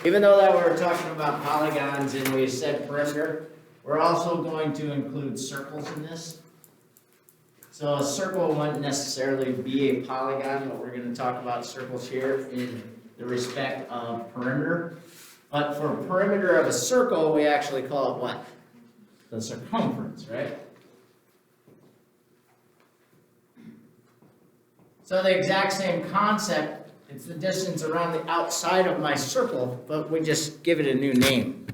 Even though that we're talking about polygons and we said perimeter, we're also going to include circles in this. So a circle wouldn't necessarily be a polygon, but we're going to talk about circles here in the respect of perimeter. But for perimeter of a circle, we actually call it what? The circumference, right? So the exact same concept, it's the distance around the outside of my circle, but we just give it a new name.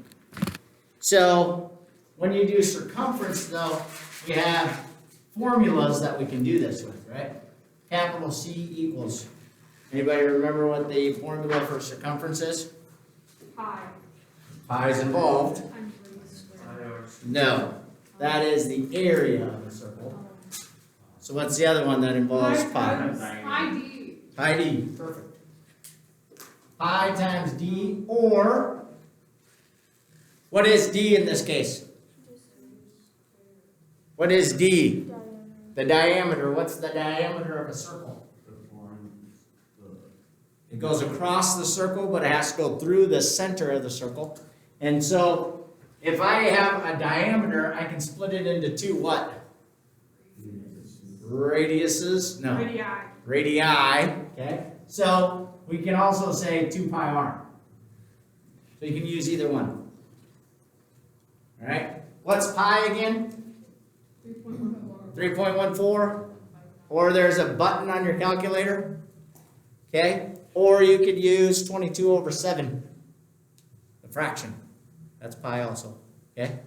So when you do circumference, though, we have formulas that we can do this with, right? Capital C equals. Anybody remember what the formula for circumference is? Pi. Pi is involved. Times radius squared. No, that is the area of a circle. So what's the other one that involves pi? Pi d. Pi d, perfect. Pi times d, or what is d in this case? What is d? The diameter. What's the diameter of a circle? It goes across the circle, but it has to go through the center of the circle. And so, if I have a diameter, I can split it into two what? Radiuses? No. Radii. Radii. Okay. So, we can also say 2 pi r. So you can use either one. All right. What's pi again? 3.14. 3.14, or there's a button on your calculator, okay? Or you could use 22/7, the fraction. That's pi also, okay?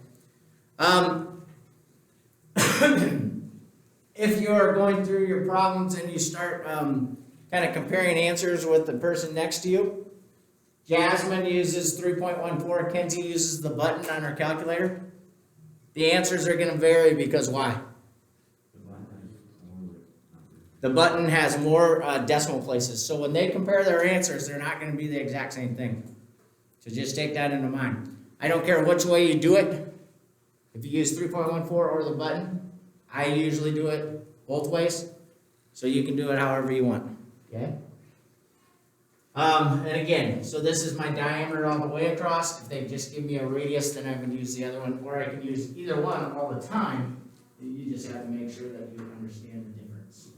If you're going through your problems and you start kind of comparing answers with the person next to you, Jasmine uses 3.14, Kenzie uses the button on her calculator. The answers are going to vary because why? The button has more decimal places. So when they compare their answers, they're not going to be the exact same thing. So just take that into mind. I don't care which way you do it. If you use 3.14 or the button, I usually do it both ways. So you can do it however you want. Okay? And again, so this is my diameter all the way across. If they just give me a radius, then I would use the other one. Or I can use either one all the time. You just have to make sure that you understand the difference.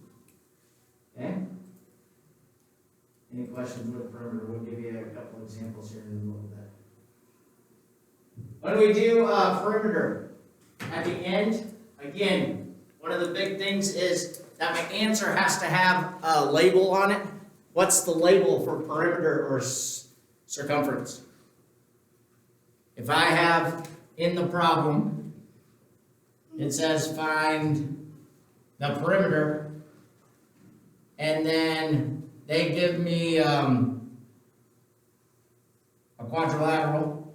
Okay? Any questions with perimeter? We'll give you a couple examples here in a little bit. When we do perimeter, at the end, again, one of the big things is that my answer has to have a label on it. What's the label for perimeter or circumference? If I have in the problem, it says find the perimeter, and then they give me a quadrilateral,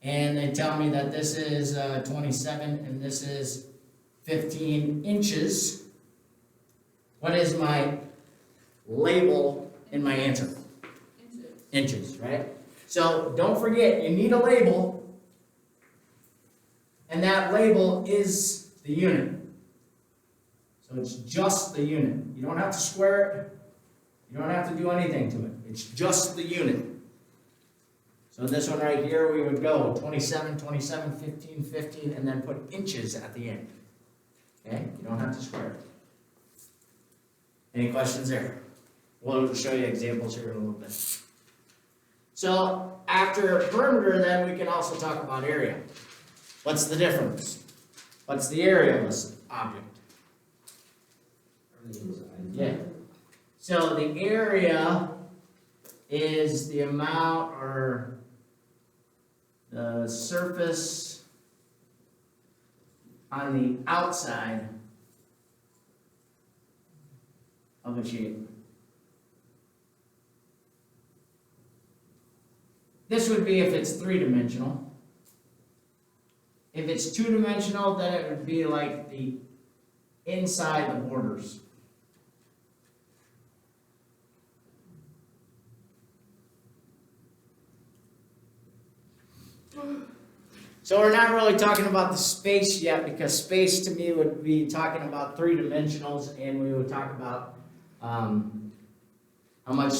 and they tell me that this is 27 and this is 15 inches. What is my label in my answer? Inches, right? So don't forget, you need a label, and that label is the unit. So it's just the unit. You don't have to square it. You don't have to do anything to it. It's just the unit. So this one right here, we would go 27, 27, 15, 15, and then put inches at the end. Okay? You don't have to square it. Any questions there? We'll show you examples here in a little bit. So after perimeter, then we can also talk about area. What's the difference? What's the area of this object? Yeah. So the area is the amount or the surface on the outside of a shape. This would be if it's three-dimensional. If it's two-dimensional, then it would be like the inside the borders. So we're not really talking about the space yet, because space to me would be talking about three dimensionals, and we would talk about how much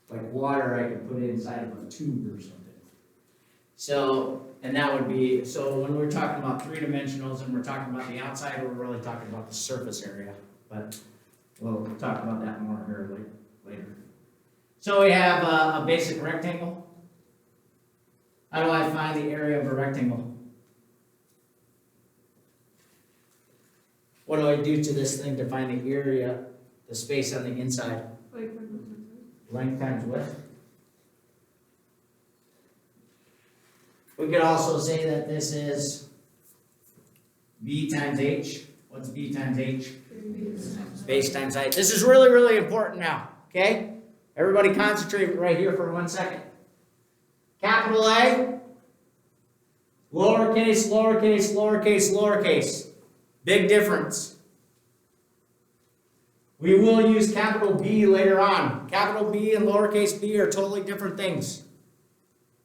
like water I could put inside of a tube or something. So, and that would be, so when we're talking about three dimensionals and we're talking about the outside, we're really talking about the surface area. But we'll talk about that more here later. So we have a basic rectangle. How do I find the area of a rectangle? What do I do to this thing to find the area, the space on the inside? Length times width. We could also say that this is b times h. What's b times h? Space times height. This is really, really important now, okay? Everybody concentrate right here for 1 second. Capital A, lowercase, lowercase, lowercase, lowercase. Big difference. We will use capital B later on. Capital B and lowercase b are totally different things.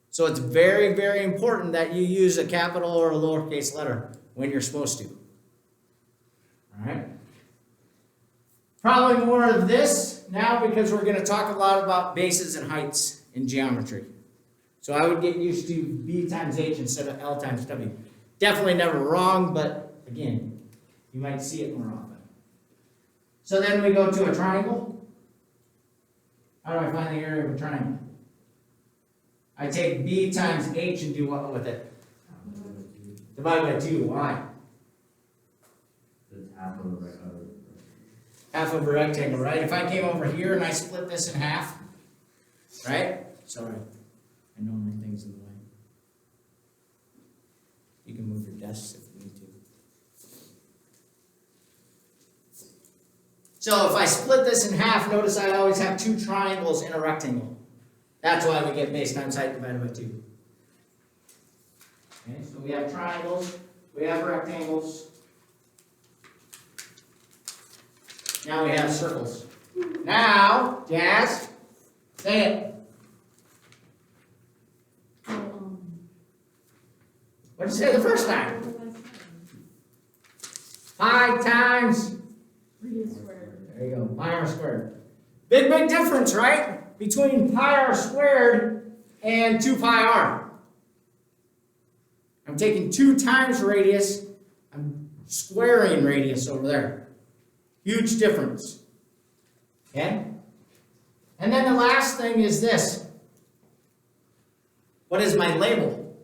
So it's very, very important that you use a capital or a lowercase letter when you're supposed to. All right? Probably more of this now because we're going to talk a lot about bases and heights in geometry. So I would get used to B times H instead of L times W. Definitely never wrong, but again, you might see it more often. So then we go to a triangle. How do I find the area of a triangle? I take B times H and do what with it? Divide by 2. Why? Half of a rectangle, right? If I came over here and I split this in half, right? Sorry, I know my thing's in the way. You can move your desks if you need to. So if I split this in half, notice I always have 2 triangles in a rectangle. That's why we get base times height divided by 2. Okay, so we have triangles, we have rectangles. Now we have circles. Now, Jazz, say it. What did you say the first time? Pi times. There you go, pi r squared. Big, big difference, right? Between pi r squared and 2 pi r. I'm taking 2 times radius, I'm squaring radius over there. Huge difference. Okay? And then the last thing is this. What is my label?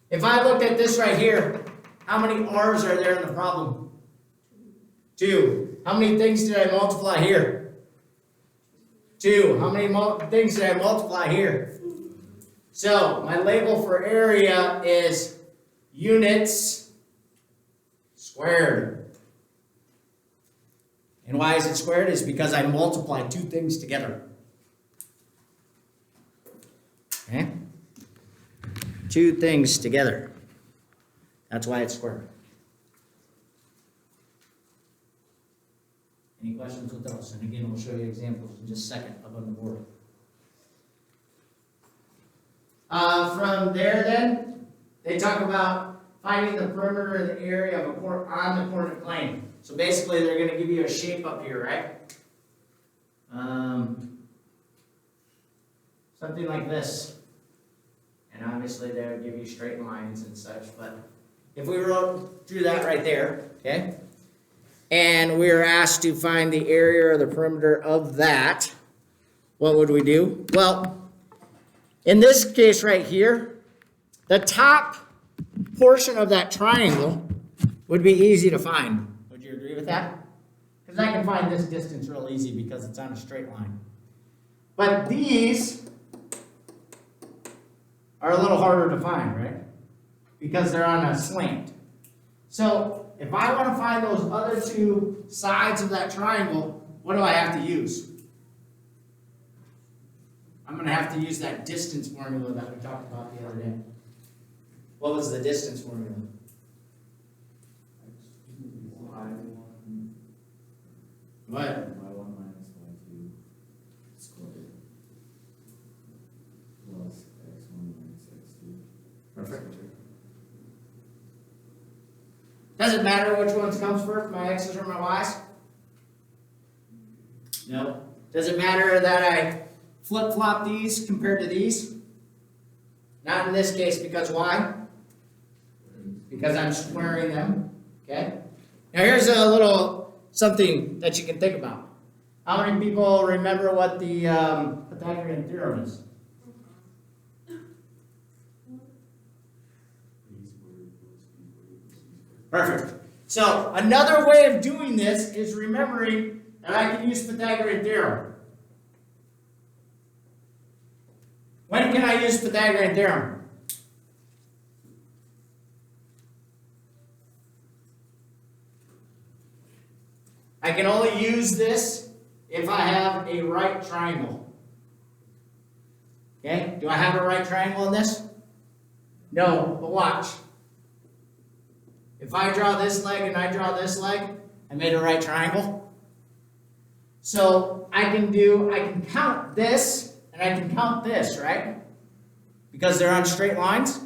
If I looked at this right here, how many r's are there in the problem? 2. How many things did I multiply here? 2. How many things did I multiply here? So, my label for area is units squared. And why is it squared? It's because I multiplied 2 things together. Okay? 2 things together. That's why it's squared. Any questions with those? And again, we'll show you examples in just a second up on the board. From there then, they talk about finding the perimeter of the area of on the coordinate plane. So basically they're going to give you a shape up here, right? Something like this. And obviously they would give you straight lines and such, but if we drew that right there, okay? And we were asked to find the area or the perimeter of that, what would we do? Well, in this case right here, the top portion of that triangle would be easy to find. Would you agree with that? Because I can find this distance real easy because it's on a straight line. But these are a little harder to find, right? Because they're on a slant. So if I want to find those other 2 sides of that triangle, what do I have to use? I'm going to have to use that distance formula that we talked about the other day. What was the distance formula? What? y1 minus y2 squared plus x1 minus x2. Perfect. Does it matter which ones comes first, my x's or my y's? No. Does it matter that I flip-flop these compared to these? Not in this case, because why? Because I'm squaring them, okay? Now here's a little something that you can think about. How many people remember what the Pythagorean theorem is? Perfect. So another way of doing this is remembering that I can use Pythagorean theorem. When can I use Pythagorean theorem? I can only use this if I have a right triangle. Okay, do I have a right triangle in this? No, but watch. If I draw this leg and I draw this leg, I made a right triangle. So I can count this and I can count this, right? Because they're on straight lines.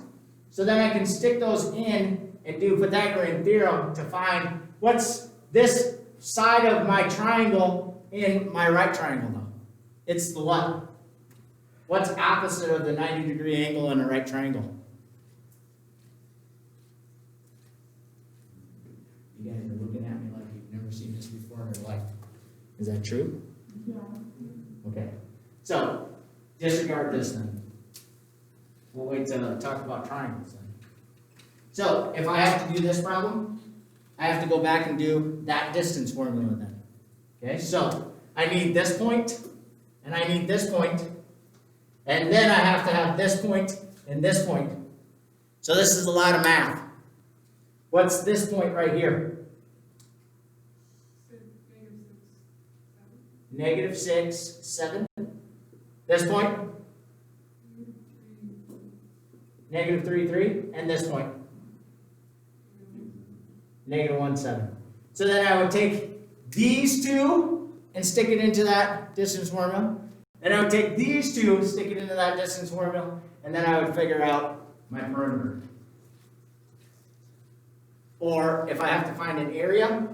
So then I can stick those in and do Pythagorean theorem to find what's this side of my triangle in my right triangle though. It's the what? What's opposite of the 90-degree angle in a right triangle? You guys are looking at me like you've never seen this before in your life. Is that true? Yeah. Okay. So, disregard this then. We'll wait to talk about triangles then. So, if I have to do this problem, I have to go back and do that distance formula then. Okay, so I need this point, and I need this point, and then I have to have this point and this point. So this is a lot of math. What's this point right here? -6, 7. This point? -3, 3. And this point? -1, 7. So then I would take these two and stick it into that distance formula. Then I would take these two, stick it into that distance formula, and then I would figure out my perimeter. Or if I have to find an area,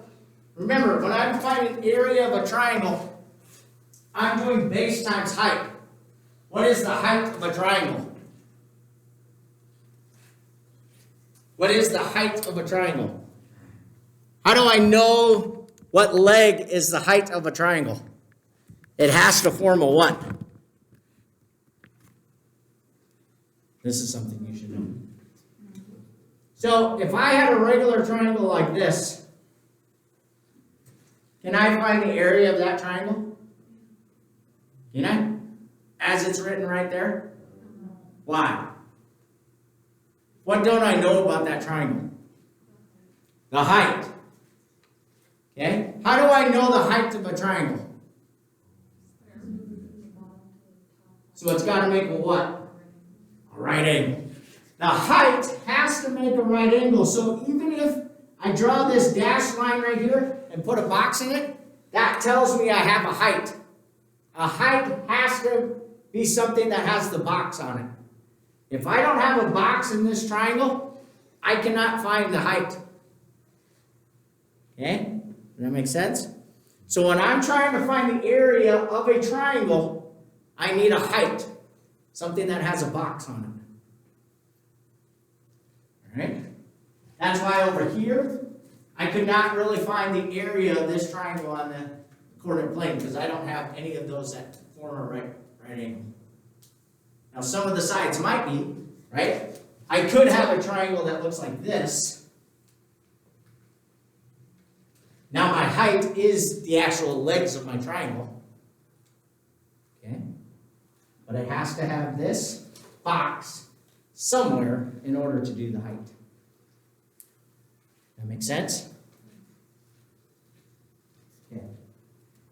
remember, when I find an area of a triangle, I'm doing base times height. What is the height of a triangle? What is the height of a triangle? How do I know what leg is the height of a triangle? It has to form a what? This is something you should know. So if I had a regular triangle like this, can I find the area of that triangle? Can I? As it's written right there? Why? What don't I know about that triangle? The height. Okay? How do I know the height of a triangle? So it's got to make a what? A right angle. The height has to make a right angle. So even if I draw this dashed line right here and put a box in it, that tells me I have a height. A height has to be something that has the box on it. If I don't have a box in this triangle, I cannot find the height. Okay? Does that make sense? So when I'm trying to find the area of a triangle, I need a height. Something that has a box on it. Alright? That's why over here, I could not really find the area of this triangle on the coordinate plane because I don't have any of those that form a right angle. Now some of the sides might be, right? I could have a triangle that looks like this. Now my height is the actual legs of my triangle. Okay? But it has to have this box somewhere in order to do the height. That make sense? Okay.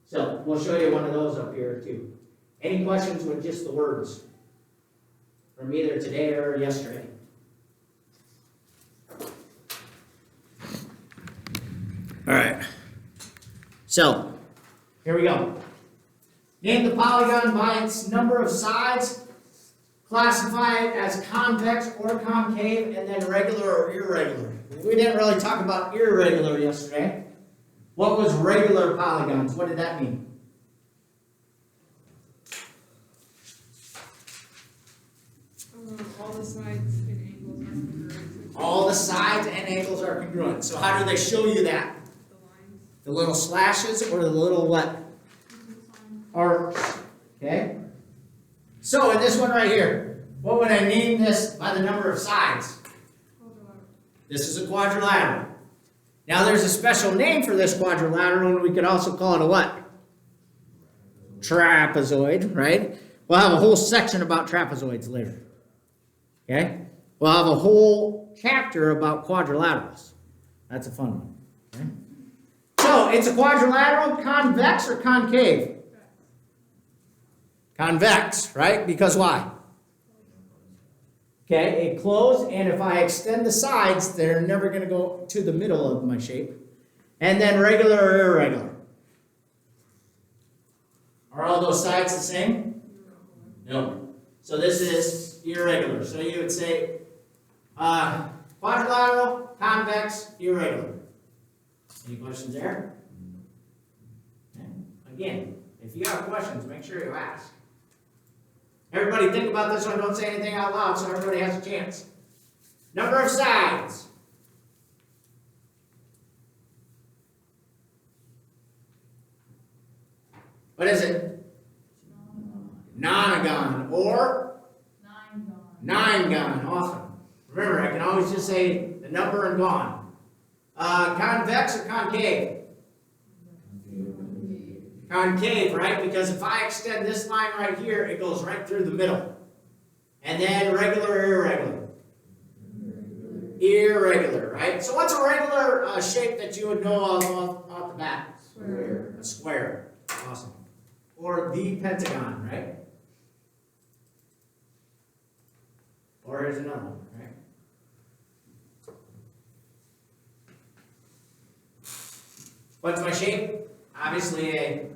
So we'll show you one of those up here too. Any questions with just the words? From either today or yesterday? All right. So, here we go. Name the polygon by its number of sides classify it as convex or concave, and then regular or irregular. We didn't really talk about irregular yesterday. What was regular polygons? What did that mean? All the sides and angles are congruent. All the sides and angles are congruent. So how do they show you that? The lines. The little slashes or the little what? Arcs. Okay? So in this one right here, what would I name this by the number of sides? This is a quadrilateral. Now there's a special name for this quadrilateral, and we could also call it a what? Trapezoid, right? We'll have a whole section about trapezoids later. Okay? We'll have a whole chapter about quadrilaterals. That's a fun one. Okay? So it's a quadrilateral, convex or concave? Convex, right? Because why? Okay, it closed, and if I extend the sides, they're never going to go to the middle of my shape. And then regular or irregular. Are all those sides the same? No. So this is irregular. So you would say quadrilateral, convex, irregular. Any questions there? Okay. Again, if you have questions, make sure you ask. Everybody think about this one, don't say anything out loud so everybody has a chance. Number of sides. What is it? Nonagon or? Nine-gon. Awesome. Remember, I can always just say the number and gone. Convex or concave? Concave, right? Because if I extend this line right here, it goes right through the middle. And then regular or irregular? Irregular, right? So what's a regular shape that you would know of off the bat? Square. A square. Awesome. Or the pentagon, right? Or here's another one, right? What's my shape? Obviously a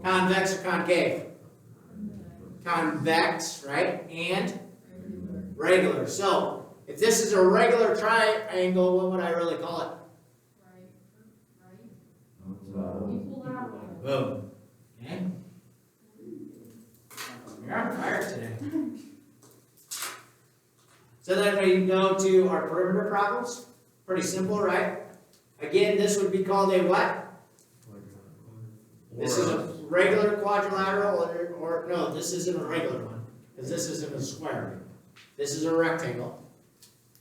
convex or concave? Convex, right? And regular. So, if this is a regular triangle, what would I really call it? Boom. Okay? You're on fire today. So then we go to our perimeter problems. Pretty simple, right? Again, this would be called a what? This is a regular quadrilateral, or no, this isn't a regular one, because this isn't a square. This is a rectangle.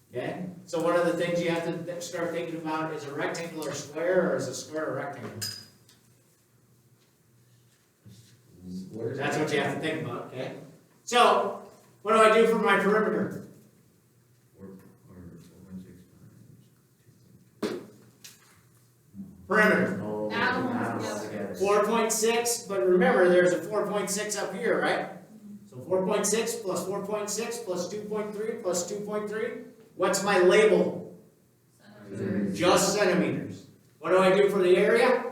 Okay? So one of the things you have to start thinking about is a rectangular square, or is a square a rectangle? That's what you have to think about, okay? So, what do I do for my perimeter? Perimeter. 4.6, but remember there's a 4.6 up here, right? So 4.6 plus 4.6 plus 2.3 plus 2.3. What's my label? Just centimeters. What do I do for the area?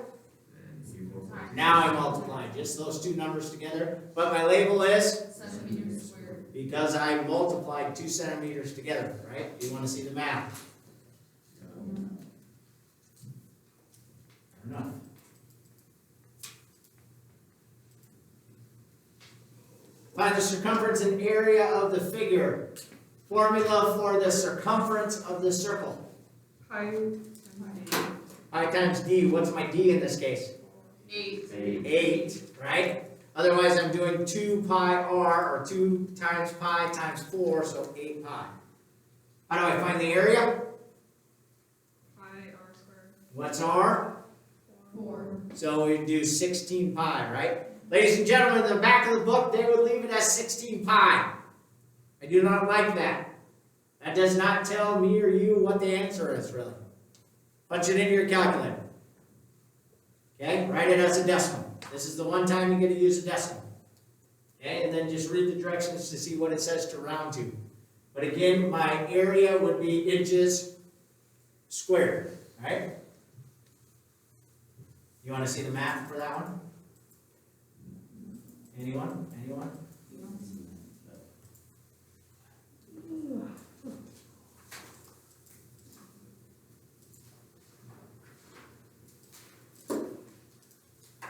Now I multiply just those two numbers together. But my label is? Centimeters squared. Because I multiplied 2 centimeters together, right? You want to see the math? Fair enough. Find the circumference and area of the figure. Formula for the circumference of the circle. Pi Times d. What's my d in this case? 8. 8, right? Otherwise, I'm doing 2 pi r, or 2 times pi times 4, so 8 pi. How do I find the area? Pi r squared. What's r? 4. So we do 16 pi, right? Ladies and gentlemen, in the back of the book, they would leave it as 16 pi. I do not like that. That does not tell me or you what the answer is, really. Punch it into your calculator. Okay, write it as a decimal. This is the one time you get to use a decimal. Okay, and then just read the directions to see what it says to round to. But again, my area would be inches squared, right? You want to see the math for that one? Anyone? Anyone?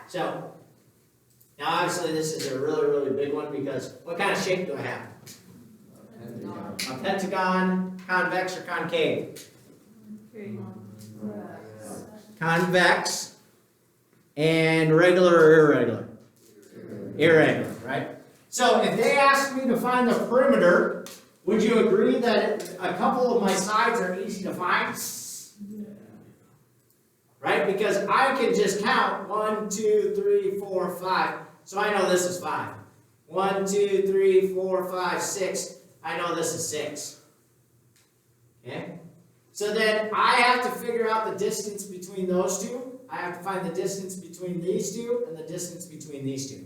So, now obviously this is a really, really big one because what kind of shape do I have? A pentagon, convex, or concave? Okay. Convex, and regular or irregular? Irregular, right? So if they asked me to find the perimeter, would you agree that a couple of my sides are easy to find? Right? Because I can just count 1, 2, 3, 4, 5. So I know this is 5. 1, 2, 3, 4, 5, 6. I know this is 6. Okay? So then I have to figure out the distance between those two. I have to find the distance between these two and the distance between these two.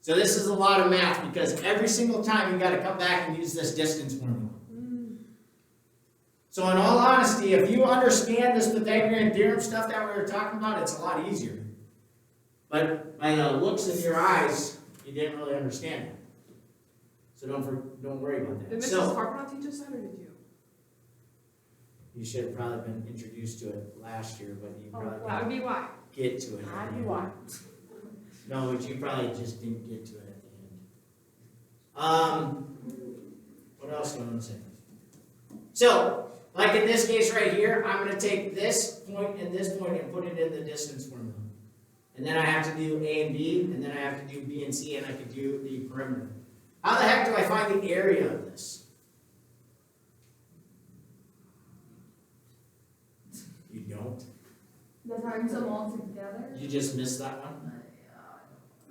So this is a lot of math because every single time you got to come back and use this distance formula. So in all honesty, if you understand this Pythagorean theorem stuff that we were talking about, it's a lot easier. But by the looks in your eyes, you didn't really understand it. So don't worry about Did that. Mrs. So Carpenter teach us that, or did you? you should have probably been introduced to it last year, but you probably That would didn't be why. get to it. I'd be one. No, but you probably just didn't get to it at the end. What else do I want to say? So, like in this case right here, I'm going to take this point and this point and put it in the distance formula. And then I have to do A and B, and then I have to do B and C, and I could do the perimeter. How the heck do I find the area of this? You don't? The times them all together? You just missed that one?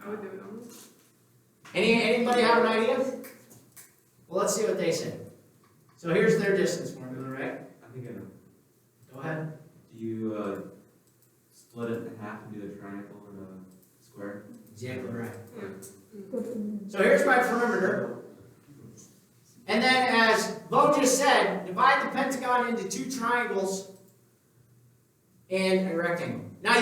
I would do it on this. Anybody have an idea? Well, let's see what they say. So here's their distance formula, right? I think I know. Go ahead. Do you split it in half and do a triangle or a square? Exactly right. Yeah. So here's my perimeter. And then, as Bo just said, divide the pentagon into 2 triangles and a rectangle. Now,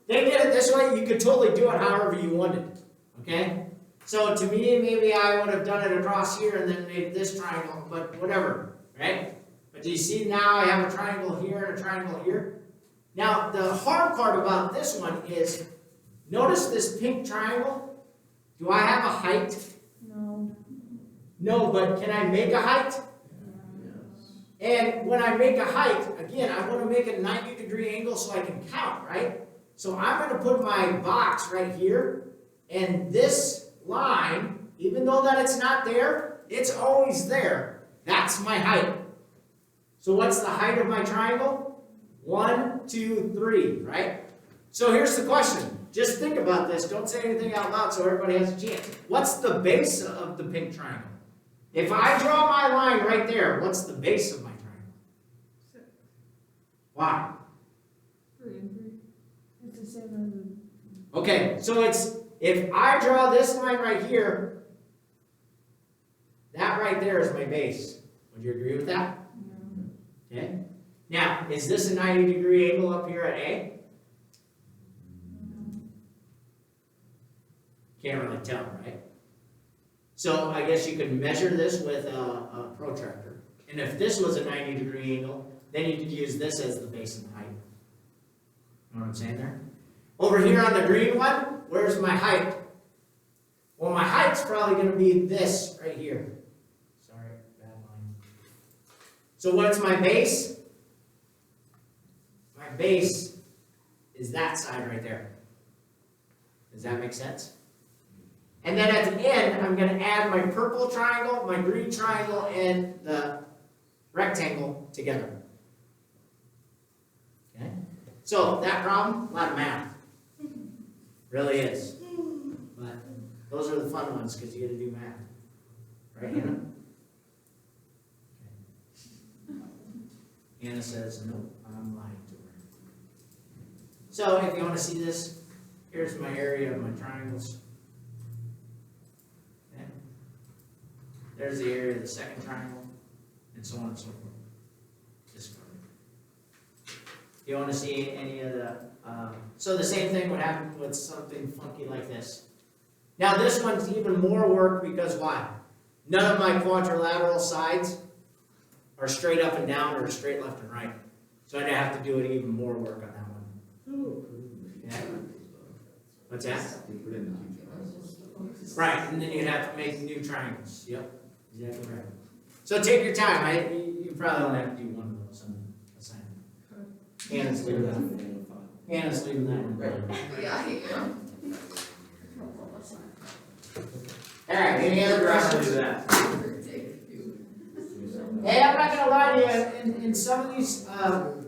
they did it this way. You could totally do it however you wanted. Okay? So to me, maybe I would have done it across here and then made this triangle, but whatever, right? But do you see now I have a triangle here and a triangle here? Now, the hard part about this one is, notice this pink triangle? Do I have a height? No. No, but can I make a height? And when I make a height, again, I want to make a 90-degree angle so I can count, right? So I'm going to put my box right here, and this line, even though that it's not there, it's always there. That's my height. So what's the height of my triangle? 1, 2, 3, right? So here's the question. Just think about this. Don't say anything out loud so everybody has a chance. What's the base of the pink triangle? If I draw my line right there, what's the base of my triangle? 6. Why? 3 and 3. It's the same Okay, so it's, if I draw this line right here, that right there is my base. Would you agree with that? Okay. Now, is this a 90-degree angle up here at A? Can't really tell, right? So I guess you could measure this with a protractor. And if this was a 90-degree angle, then you could use this as the base and height. Know what I'm saying there? Over here on the green one, where's my height? Well, my height's probably going to be this right here. Sorry, bad line. So what's my base? My base is that side right there. Does that make sense? And then at the end, I'm going to add my purple triangle, my green triangle, and the rectangle together. Okay? So that problem, a lot of math. Really is. But those are the fun ones because you get to do math. Right, Hannah? Okay. Hannah says, nope, I'm lying to her. So if you want to see this, here's my area of my triangles. Okay. There's the area of the second triangle, and so on and so forth. Discard. If you want to see any of the, so the same thing would happen with something funky like this. Now this one's even more work because why? None of my quadrilateral sides are straight up and down or straight left and right. So I'd have to do it even more work on that one. Yeah. What's that? You put in the two triangles. Right, and then you'd have to make new triangles, yep, exactly right. So take your time, you probably don't have to do one of those on assignment. Hannah's leaving that. Hannah's leaving that one. Yeah. Alright, any other questions? Do that. Hey, I'm not gonna lie to you, in some of these,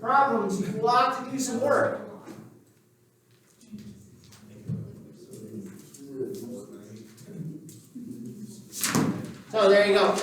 problems, you will have to do some work. So there you go.